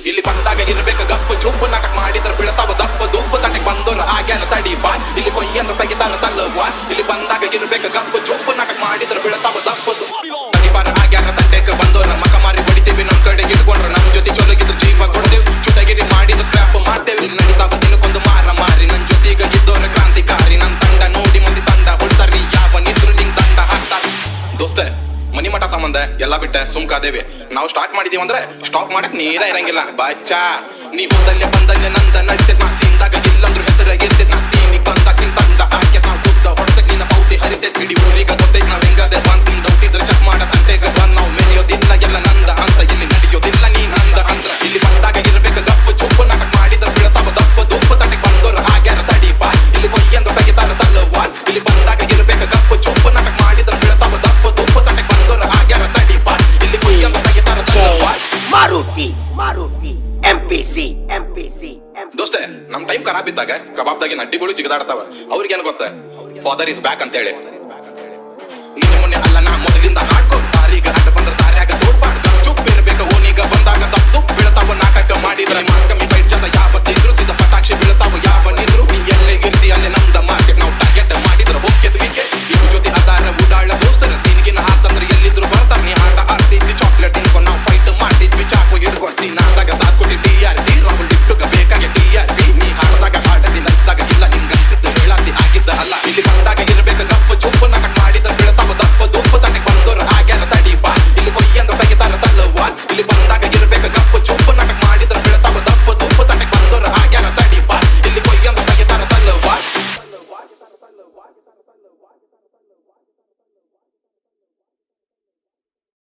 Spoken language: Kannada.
ಇಲ್ಲಿ ಬಂದಾಗ ಇರ್ಬೇಕು ಗಪ್ಪು ಚೂಪು ನಾಟಕ ಮಾಡಿದ್ರೆ ಬೀಳ್ತಾವ ದಪ್ಪ ದುಪ್ಪು ತಟಕ್ ಬಂದೋರು ಆಗ್ಯಾರ ತಡಿ ಬಾ ಇಲ್ಲಿ ಕೊಯ್ಯಂತ ತೆಗಿತಾರ ತಲ್ಲವಾ ಇಲ್ಲಿ ಬಂದಾಗ ಇರ್ಬೇಕು ಗಪ್ಪು ಚೂಪು ನಾಟಕ ಮಾಡಿದ್ರೆ ಬೀಳ್ತಾವ ದಪ್ಪ ತಡಿಬಾರ ಆಗ್ಯಾರ ತಂಟೆಕ ಬಂದೋರ ಮಕ ಮಾರಿ ಹೊಡಿತೀವಿ ನಮ್ ಕಡೆ ಇಟ್ಕೊಂಡ್ರ ನಮ್ ಜೊತೆ ಚೊಲಗಿದ್ರು ಜೀವ ಕೊಡ್ತೇವ್ ಚುಟಗಿರಿ ಮಾಡಿದ ಸ್ಕ್ರಾಪ್ ಮಾಡ್ತೇವೆ ಇಲ್ಲಿ ನಡೀತಾವ ದಿನಕ್ಕೊಂದು ಮಾರ ಮಾರಿ ನನ್ ಜೊತೆಗ ಇದ್ದೋರ ಕ್ರಾಂತಿಕಾರಿ ನನ್ ತಂಡ ನೋಡಿ ಮಂದಿ ತಂಡ ಹೊಡ್ತಾರ ನೀ ಯಾವ ನಿದ್ರು ನಿಂಗ್ ದಂಡ ಹಾಕ್ತಾರ ದೋಸ್ತೆ ಮನಿ ಮಠ ಸಂಬಂಧ ಎಲ್ಲ ಬಿಟ್ಟೆ ಸುಮ್ಕಾದೇವಿ ನಾವು ಸ್ಟಾರ್ಟ್ ಮಾಡಿದೀವಿ ಅಂದ್ರೆ ಸ್ಟಾಪ್ ಮಾಡಕ್ ನೀರೇ ಇರಂಗಿಲ್ಲ ಬಾಚಾ ನೀ ಹೋದಲ್ಲೇ ಬಂದಲ್ಲೇ ನಂದ ನಡಿತೆ ನಾ ಸೀನ್ದಾಗ ಇಲ್ಲಂದ್ರು ಹೆಸರಾಗಿರ್ತೆ ನಾ ಸೀನಿ ಬಂದಾಗ ಸಿಂಗ್ ತಂದ ಹಾಕಿ ನಾವು ಬುದ್ಧ ಹೊಡೆದಕ್ ನಿನ್ನ ಪೌತಿ ಹರಿತೆ ಬಿಡಿ ಊರಿಗ ಗೊತ್ತೈತ್ ನಾವ್ ಹೆಂಗದೆ ಬಂದು ಡೌಟಿದ್ರೆ ಚೆಕ್ ಮಾಡ ತಂಟೆಗ ಬಂದ್ ನಾವು ಮೆರೆಯೋದಿಲ್ಲ ಎಲ್ಲ ನಂದ ಅಂತ ಇಲ್ಲಿ ನಡೆಯೋದಿಲ್ಲ ನೀ ನಂದ ಅಂದ್ರ ಇಲ್ಲಿ ಬಂದಾಗ ಇರ್ಬೇಕು ಗಪ್ಪು ಚುಪ್ಪು ನಾಟಕ ಮಾಡಿದ್ರೆ ಬೀಳ್ತಾವ ದಪ್ಪ ದುಪ್ಪು ತಟಕ್ ಬಂದೋರ ಆಗ್ಯಾರ ತಡಿ ಬಾ ಇಲ್ಲಿ ಕೊಯ್ಯಂತ ತೆಗಿತಾರ ತಲ್ಲವಾ ಇಲ್ಲಿ ಬಂದಾಗ ಇರ್ಬೇಕು ಗಪ್ಪು ಚುಪ್ಪು ನಾಟಕ ಮಾಡಿದ್ರೆ ಬೀಳ್ತಾವ ದಪ್ಪ ದುಪ್ಪು ತಟಕ್ ಬಂದೋರ ಆಗ್ಯಾರ ತಡಿ ಬಾ ಇಲ್ಲಿ ಕೊಯ್ಯಂತ ತೆಗಿತಾರ ತಲ್ಲವಾ ಮಾರುತಿ MPC ದೋಸ್ತೆ ನಮ್ ಟೈಮ್ ಖರಾಬ್ ಇದ್ದಾಗ ಕಬಾಬ್ದಾಗಿನ ಅಡ್ಡಿಗಳು ಜಿಗದಾಡ್ತಾವ ಅವ್ರಿಗೇನು ಗೊತ್ತ ಫಾದರ್ ಇಸ್ ಬ್ಯಾಕ್ ಅಂತ ಹೇಳಿ ನಿನ್ನ ಮೊನ್ನೆ ಅಲ್ಲ ನಾ ಮೊದಲಿಂದ ಹಾಡ್ಕೋ ತಾರೀಗ ಅಡ್ಡ ಬಂದ್ರ ತಾರ್ಯಾಗ ತೋಡ್ಬಾರ್ದ ಚುಪ್ ಇರ್ಬೇಕು ಓನೀಗ ಬಂದಾಗ ತಪ್ಪು ಬೀಳ್ತಾವ ನಾಟಕ ಮಾಡಿದ್ರೆ ಮಾರ್ಕಮಿ ಫೈಟ್ ಜೊತೆ ಯಾವತ್ತಿದ್ರು ಸಿದ್ಧ ಪಟಾಕ್ಷಿ ಬೀಳ್ತಾವ ಯಾವ ನಿದ್ರು ನೀ ಎಲ್ಲೇ ಇರ್ತಿ ಅಲ್ಲೇ ನಮ್ದ ಮಾರ್ಕೆಟ್ ನಾವು ಟಾರ್ಗೆಟ್ ಮಾಡಿದ್ರೆ ಹೋಗ್ಯದ್ವಿಕೆ ಇವ್ರ ಜೊತೆ ಅದಾರ ಉಡಾಳ ದೋಸ್ತರ ಸೀನ್ಗಿನ ಹಾತಂದ್ರೆ ಎಲ್ಲಿದ್ರು ಬರ್ತಾರ ನೀ ಆಟ ಆಡ್ತಿದ್ವಿ ಚಾಕ್ಲೇಟ್ ತಿನ್ಕೊ ನಾವು ಫೈಟ್ ಮಾಡ್ತಿದ್ವಿ ಚಾಕು ಹಿಡ್ಕೊ ಸೀನಾದಾಗ